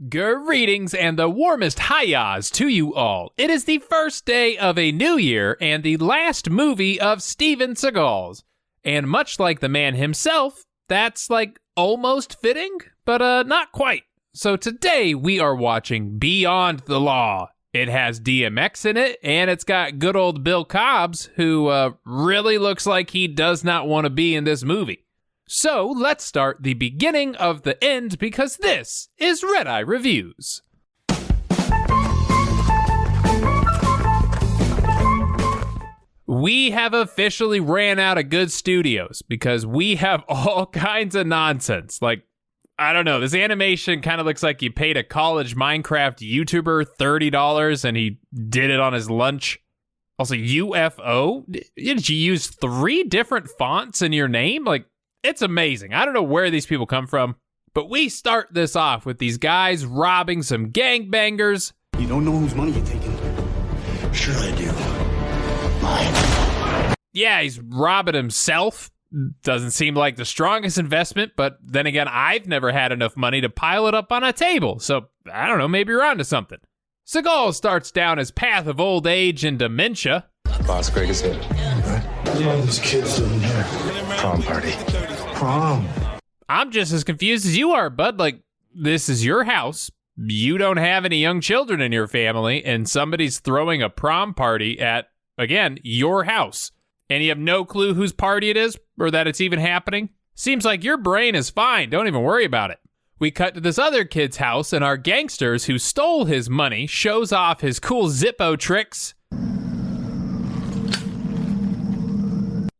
Greetings and the warmest hi-yas to you all. It is the first day of a new year and the last movie of Steven Seagal's. And much like the man himself, that's like almost fitting, but not quite. So today we are watching Beyond the Law. It has DMX in it, and it's got good old Bill Cobbs, who really looks like he does not want to be in this movie. So let's start the beginning of the end, because this is Redeye Reviews. We have officially ran out of good studios because we have all kinds of nonsense. Like, I don't know, this animation kind of looks like you paid a college Minecraft YouTuber $30 and he did it on his lunch. Also, UFO? Did you use 3 different fonts in your name? Like, it's amazing. I don't know where these people come from, but we start this off with these guys robbing some gangbangers. You don't know whose money you're taking? Sure I do. Mine. Yeah, he's robbing himself. Doesn't seem like the strongest investment, but then again, I've never had enough money to pile it up on a table, so I don't know, maybe you're onto something. Seagal starts down his path of old age and dementia. Boss Greg is here. What's all these kids doing here? Prom party. Prom? I'm just as confused as you are, bud. Like, this is your house. You don't have any young children in your family, and somebody's throwing a prom party at, again, your house. And you have no clue whose party it is, or that it's even happening? Seems like your brain is fine. Don't even worry about it. We cut to this other kid's house, and our gangsters who stole his money shows off his cool Zippo tricks.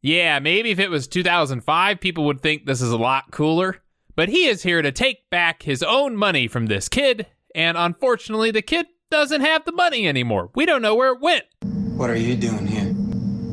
Yeah, maybe if it was 2005, people would think this is a lot cooler. But he is here to take back his own money from this kid, and unfortunately, the kid doesn't have the money anymore. We don't know where it went. What are you doing here?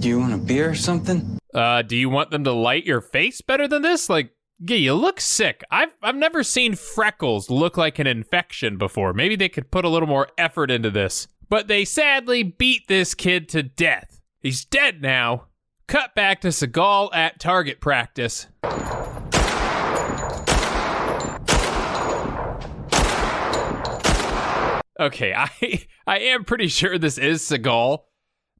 Do you want a beer or something? Do you want them to light your face better than this? Like, yeah, you look sick. I've never seen freckles look like an infection before. Maybe they could put a little more effort into this. But they sadly beat this kid to death. He's dead now. Cut back to Seagal at target practice. Okay, I am pretty sure this is Seagal,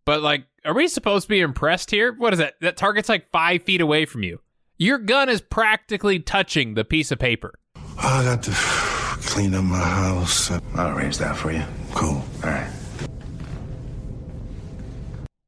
but like, are we supposed to be impressed here? What is that? That target's like 5 feet away from you. Your gun is practically touching the piece of paper. I got to clean up my house. I'll arrange that for you. Cool. All right.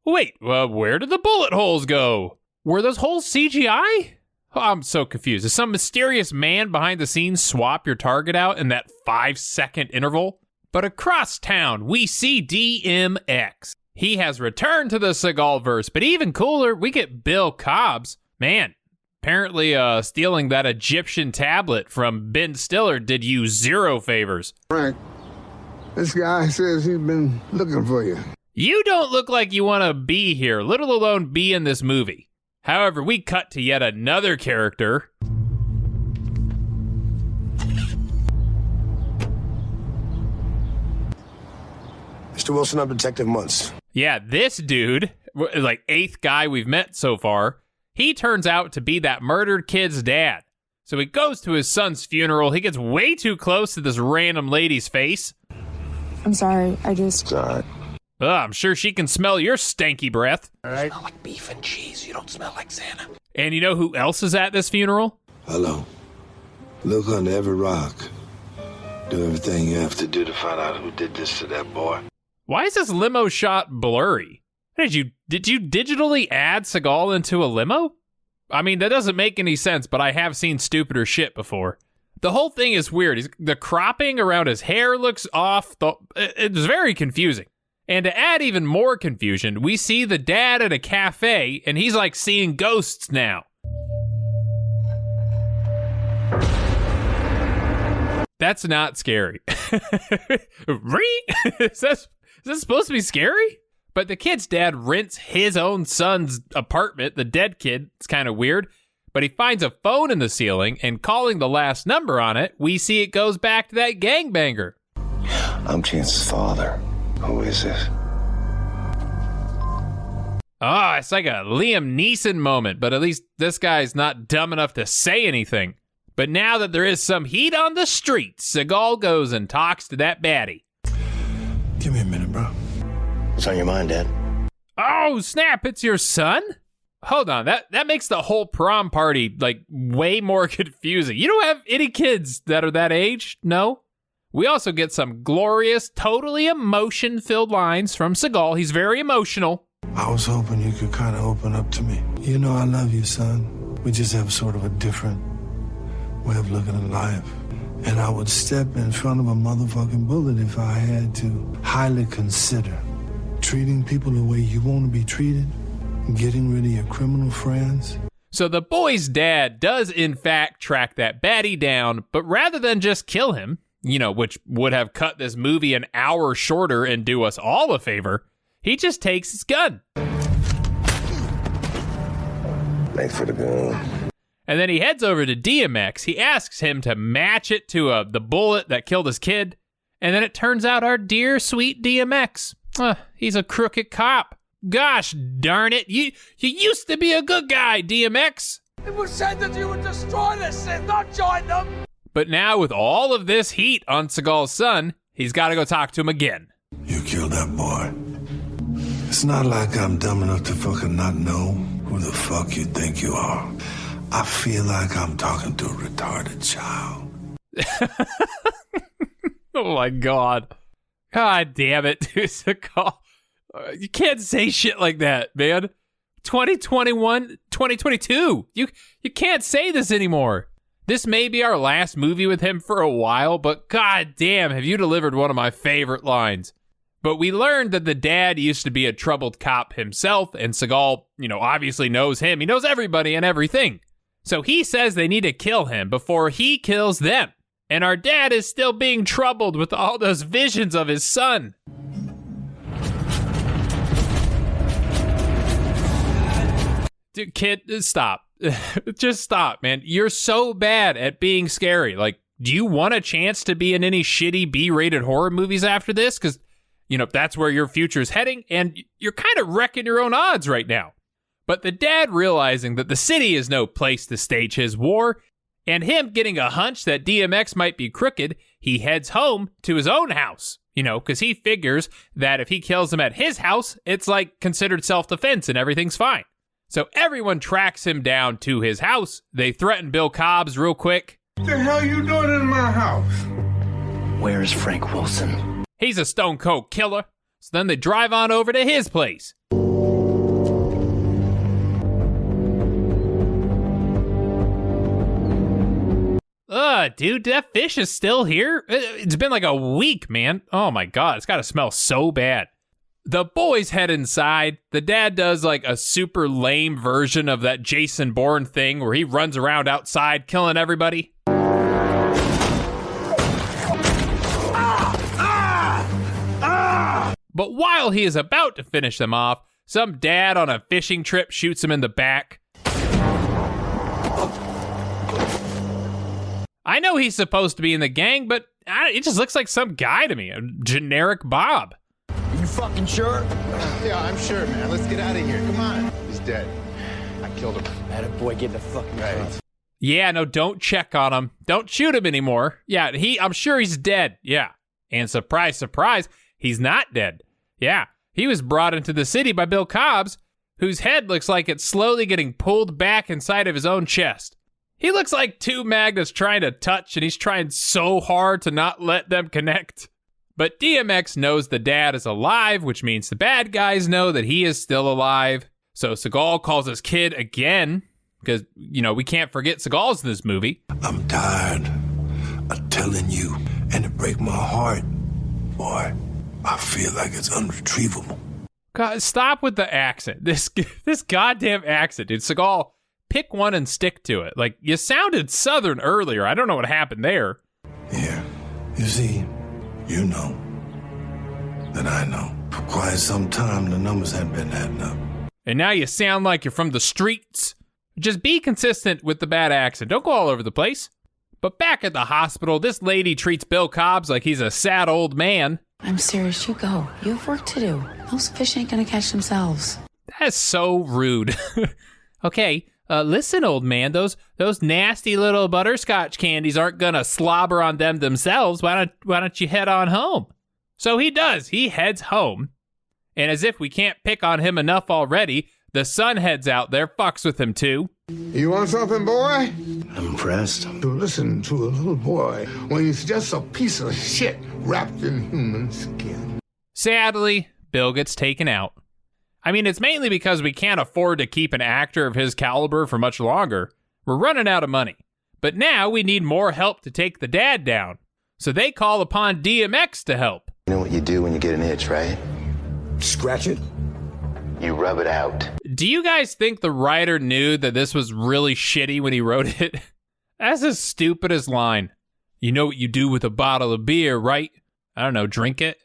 Wait, where did the bullet holes go? Were those holes CGI? Oh, I'm so confused. Does some mysterious man behind the scenes swap your target out in that 5-second interval? But across town, we see DMX. He has returned to the Seagal-verse, but even cooler, we get Bill Cobbs. Man, apparently stealing that Egyptian tablet from Ben Stiller did you 0 favors. Frank, this guy says he's been looking for you. You don't look like you want to be here, let alone be in this movie. However, we cut to yet another character. Mr. Wilson, I'm Detective Muntz. Yeah, this dude, like 8th guy we've met so far, he turns out to be that murdered kid's dad. So he goes to his son's funeral. He gets way too close to this random lady's face. I'm sorry, It's all right. I'm sure she can smell your stanky breath. All right. You smell like beef and cheese. You don't smell like Santa. And you know who else is at this funeral? Hello. Look under every rock. Do everything you have to do to find out who did this to that boy. Why is this limo shot blurry? Did you digitally add Seagal into a limo? I mean, that doesn't make any sense, but I have seen stupider shit before. The whole thing is weird. The cropping around his hair looks off. It's very confusing. And to add even more confusion, we see the dad at a cafe, and he's like seeing ghosts now. That's not scary. Is this supposed to be scary? But the kid's dad rents his own son's apartment, the dead kid. It's kind of weird. But he finds a phone in the ceiling, and calling the last number on it, we see it goes back to that gangbanger. I'm Chance's father. Who is this? Oh, it's like a Liam Neeson moment, but at least this guy's not dumb enough to say anything. But now that there is some heat on the streets, Seagal goes and talks to that baddie. Give me a minute, bro. What's on your mind, Dad? Oh, snap, it's your son? Hold on, that makes the whole prom party, like, way more confusing. You don't have any kids that are that age, no? We also get some glorious, totally emotion-filled lines from Seagal. He's very emotional. I was hoping you could kind of open up to me. You know I love you, son. We just have sort of a different way of looking at life. And I would step in front of a motherfucking bullet if I had to highly consider treating people the way you want to be treated, getting rid of your criminal friends. So the boy's dad does, in fact, track that baddie down, but rather than just kill him, you know, which would have cut this movie an hour shorter and do us all a favor, he just takes his gun. Thanks for the gun. And then he heads over to DMX. He asks him to match it to the bullet that killed his kid. And then it turns out our dear, sweet DMX, he's a crooked cop. Gosh darn it, you used to be a good guy, DMX. It was said that you would destroy this Sith, not join them. But now with all of this heat on Seagal's son, he's got to go talk to him again. You killed that boy. It's not like I'm dumb enough to fucking not know who the fuck you think you are. I feel like I'm talking to a retarded child. Oh my God. God damn it, dude, Seagal. You can't say shit like that, man. 2021, 2022. You can't say this anymore. This may be our last movie with him for a while, but god damn, have you delivered one of my favorite lines. But we learned that the dad used to be a troubled cop himself, and Seagal, obviously knows him. He knows everybody and everything. So he says they need to kill him before he kills them. And our dad is still being troubled with all those visions of his son. Dude, kid, stop. Just stop, man. You're so bad at being scary. Like, do you want a chance to be in any shitty B-rated horror movies after this? Because, that's where your future's heading, and you're kind of wrecking your own odds right now. But the dad realizing that the city is no place to stage his war, and him getting a hunch that DMX might be crooked, he heads home to his own house. Because he figures that if he kills him at his house, it's like considered self-defense and everything's fine. So everyone tracks him down to his house. They threaten Bill Cobbs real quick. What the hell you doing in my house? Where's Frank Wilson? He's a stone cold killer. So then they drive on over to his place. Dude, that fish is still here? It's been like a week, man. Oh my God, it's gotta smell so bad. The boys head inside. The dad does like a super lame version of that Jason Bourne thing where he runs around outside killing everybody. But while he is about to finish them off, some dad on a fishing trip shoots him in the back. I know he's supposed to be in the gang, but it just looks like some guy to me, a generic Bob. You fucking sure? Yeah, I'm sure, man. Let's get out of here. Come on. He's dead. I killed him. That boy, get the fucking right. Yeah, no, don't check on him. Don't shoot him anymore. Yeah, I'm sure he's dead. Yeah. And surprise, surprise, he's not dead. Yeah, he was brought into the city by Bill Cobbs, whose head looks like it's slowly getting pulled back inside of his own chest. He looks like two magnets trying to touch, and he's trying so hard to not let them connect. But DMX knows the dad is alive, which means the bad guys know that he is still alive. So Seagal calls his kid again, because, we can't forget Seagal's in this movie. I'm tired of telling you, and it break my heart, boy. I feel like it's unretrievable. God, stop with the accent. This goddamn accent, dude. Seagal, pick one and stick to it. Like, you sounded Southern earlier. I don't know what happened there. Yeah, you see, you know that I know. For quite some time, the numbers have been adding up. And now you sound like you're from the streets. Just be consistent with the bad accent. Don't go all over the place. But back at the hospital, this lady treats Bill Cobbs like he's a sad old man. I'm serious, you go. You have work to do. Those fish ain't gonna catch themselves. That's so rude. Okay, listen, old man, those nasty little butterscotch candies aren't gonna slobber on them themselves. Why don't you head on home? So he does. He heads home. And as if we can't pick on him enough already, the son heads out there, fucks with him too. You want something, boy? I'm impressed. To listen to a little boy when he's just a piece of shit wrapped in human skin. Sadly, Bill gets taken out. I mean, it's mainly because we can't afford to keep an actor of his caliber for much longer. We're running out of money. But now we need more help to take the dad down. So they call upon DMX to help. You know what you do when you get an itch, right? Scratch it. You rub it out. Do you guys think the writer knew that this was really shitty when he wrote it? That's the stupidest line. You know what you do with a bottle of beer, right? I don't know, drink it?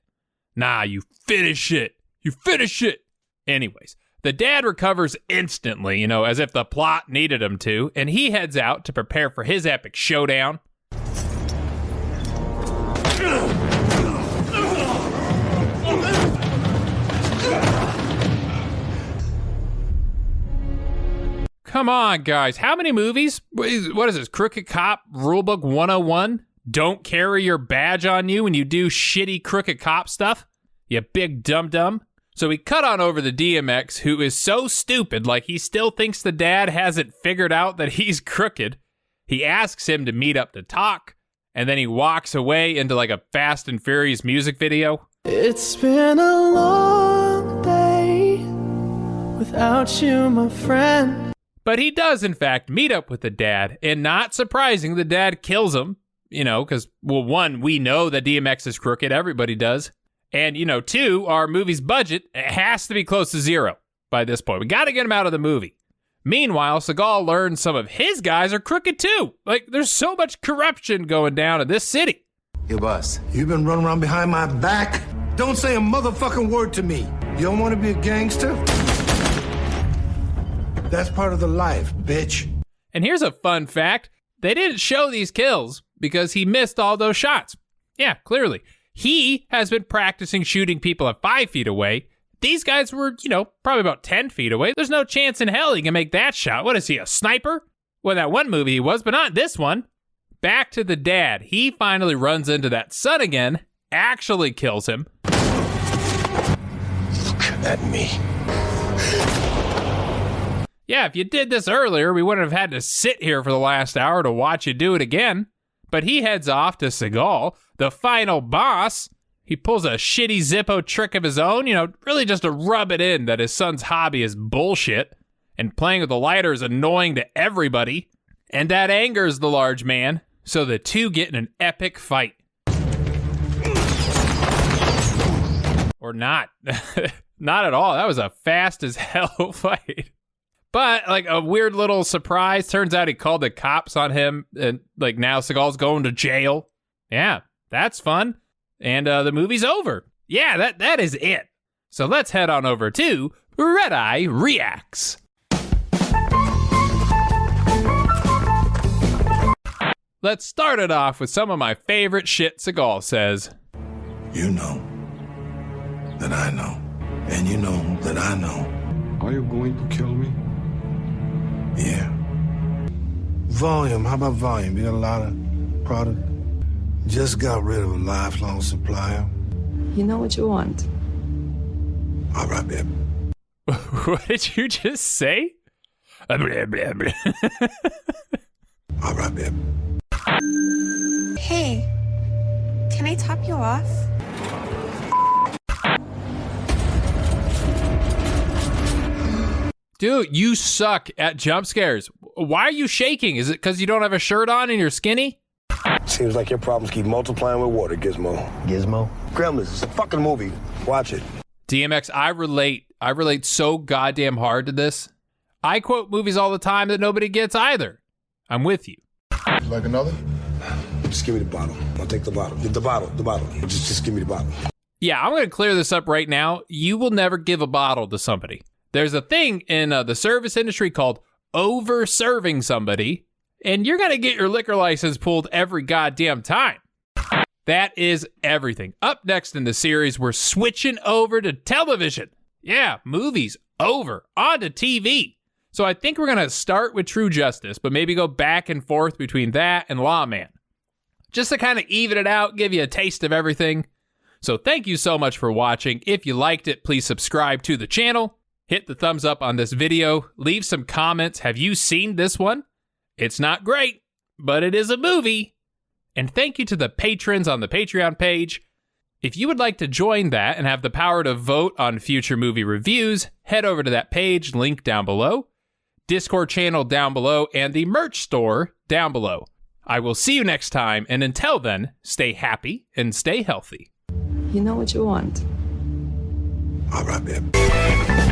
Nah, you finish it. You finish it. Anyways, the dad recovers instantly, as if the plot needed him to, and he heads out to prepare for his epic showdown. Come on, guys. How many movies? What is this? Crooked Cop Rulebook 101? Don't carry your badge on you when you do shitty crooked cop stuff? You big dum-dum. So we cut on over to DMX, who is so stupid, like he still thinks the dad hasn't figured out that he's crooked. He asks him to meet up to talk, and then he walks away into like a Fast and Furious music video. It's been a long day without you, my friend. But he does, in fact, meet up with the dad, and not surprising, the dad kills him, because, well, one, we know that DMX is crooked, everybody does, and, two, our movie's budget has to be close to zero by this point. We got to get him out of the movie. Meanwhile, Seagal learns some of his guys are crooked, too. Like, there's so much corruption going down in this city. Yo, boss. You've been running around behind my back? Don't say a motherfucking word to me. You don't want to be a gangster? That's part of the life, bitch. And here's a fun fact. They didn't show these kills because he missed all those shots. Yeah, clearly. He has been practicing shooting people at 5 feet away. These guys were, probably about 10 feet away. There's no chance in hell he can make that shot. What is he, a sniper? Well, that one movie he was, but not this one. Back to the dad. He finally runs into that son again, actually kills him. Look at me. Yeah, if you did this earlier, we wouldn't have had to sit here for the last hour to watch you do it again. But he heads off to Seagal, the final boss. He pulls a shitty Zippo trick of his own, really just to rub it in that his son's hobby is bullshit. And playing with the lighter is annoying to everybody. And that angers the large man, so the two get in an epic fight. Or not. Not at all. That was a fast as hell fight. But, like, a weird little surprise. Turns out he called the cops on him, and, like, now Seagal's going to jail. Yeah, that's fun. And the movie's over. Yeah, that is it. So let's head on over to Redeye Reacts. Let's start it off with some of my favorite shit Seagal says. You know that I know, and you know that I know. Are you going to kill me? Yeah. Volume, how about volume? You got a lot of product? Just got rid of a lifelong supplier. You know what you want. All right, babe. What did you just say? All right, babe. Hey, can I top you off? Dude, you suck at jump scares. Why are you shaking? Is it because you don't have a shirt on and you're skinny? Seems like your problems keep multiplying with water, Gizmo. Gizmo? Gremlins, it's a fucking movie. Watch it. DMX, I relate so goddamn hard to this. I quote movies all the time that nobody gets either. I'm with you. Like another? Just give me the bottle. I'll take the bottle. The bottle. Just give me the bottle. Yeah, I'm going to clear this up right now. You will never give a bottle to somebody. There's a thing in the service industry called over-serving somebody, and you're going to get your liquor license pulled every goddamn time. That is everything. Up next in the series, we're switching over to television. Yeah, movies over, onto TV. So I think we're going to start with True Justice, but maybe go back and forth between that and Lawman. Just to kind of even it out, give you a taste of everything. So thank you so much for watching. If you liked it, please subscribe to the channel. Hit the thumbs up on this video. Leave some comments. Have you seen this one? It's not great, but it is a movie. And thank you to the patrons on the Patreon page. If you would like to join that and have the power to vote on future movie reviews, head over to that page, link down below, Discord channel down below, and the merch store down below. I will see you next time, and until then, stay happy and stay healthy. You know what you want. All right, babe.